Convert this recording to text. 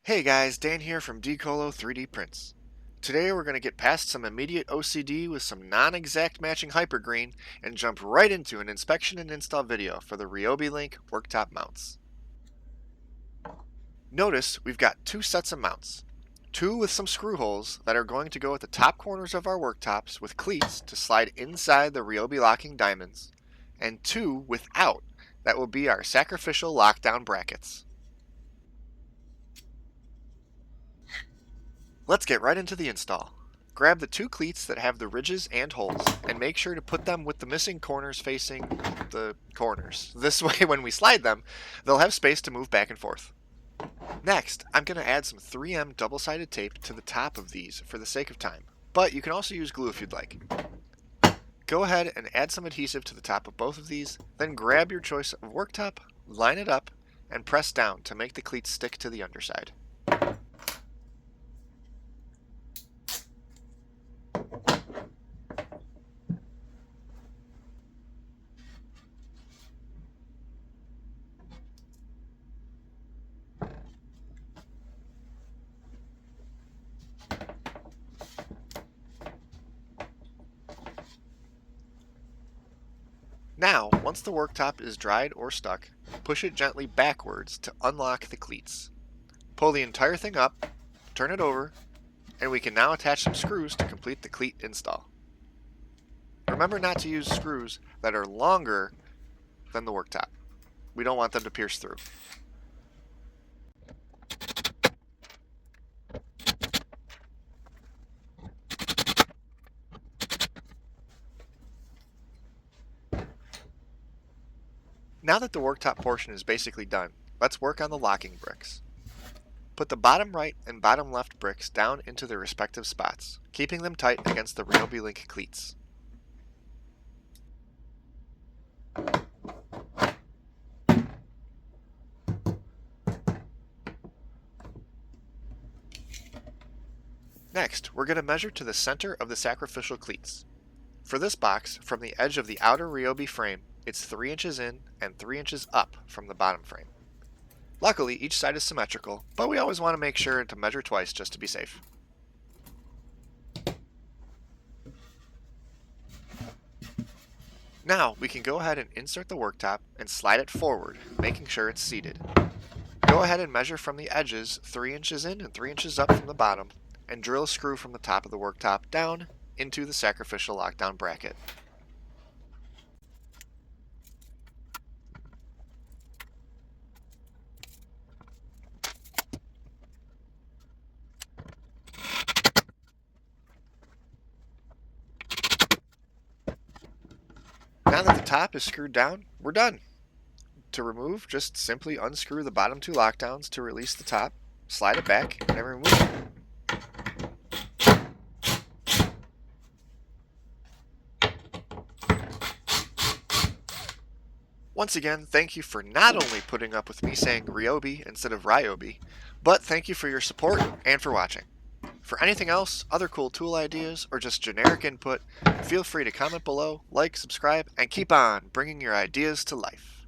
Hey guys, Dan here from Decolo 3D Prints. Today we're going to get past some immediate OCD with some non-exact matching hypergreen and jump right into an inspection and install video for the Ryobi Link worktop mounts. Notice we've got two sets of mounts. Two with some screw holes that are going to go at the top corners of our worktops with cleats to slide inside the Ryobi locking diamonds, and two without that will be our sacrificial lockdown brackets. Let's get right into the install. Grab the two cleats that have the ridges and holes and make sure to put them with the missing corners facing the corners. This way when we slide them, they'll have space to move back and forth. Next, I'm going to add some 3M double-sided tape to the top of these for the sake of time, but you can also use glue if you'd like. Go ahead and add some adhesive to the top of both of these, then grab your choice of worktop, line it up, and press down to make the cleats stick to the underside. Now, once the worktop is dried or stuck, push it gently backwards to unlock the cleats. Pull the entire thing up, turn it over, and we can now attach some screws to complete the cleat install. Remember not to use screws that are longer than the worktop. We don't want them to pierce through. Now that the worktop portion is basically done, let's work on the locking bricks. Put the bottom right and bottom left bricks down into their respective spots, keeping them tight against the Ryobi Link cleats. Next, we're going to measure to the center of the sacrificial cleats. For this box, from the edge of the outer Ryobi frame, it's 3 inches in and 3 inches up from the bottom frame. Luckily, each side is symmetrical, but we always want to make sure to measure twice just to be safe. Now, we can go ahead and insert the worktop and slide it forward, making sure it's seated. Go ahead and measure from the edges 3 inches in and 3 inches up from the bottom, and drill a screw from the top of the worktop down into the sacrificial lockdown bracket. Now that the top is screwed down, we're done. To remove, just simply unscrew the bottom two lockdowns to release the top, slide it back, and remove it. Once again, thank you for not only putting up with me saying Ryobi instead of Ryobi, but thank you for your support and for watching. For anything else, other cool tool ideas, or just generic input, feel free to comment below, like, subscribe, and keep on bringing your ideas to life.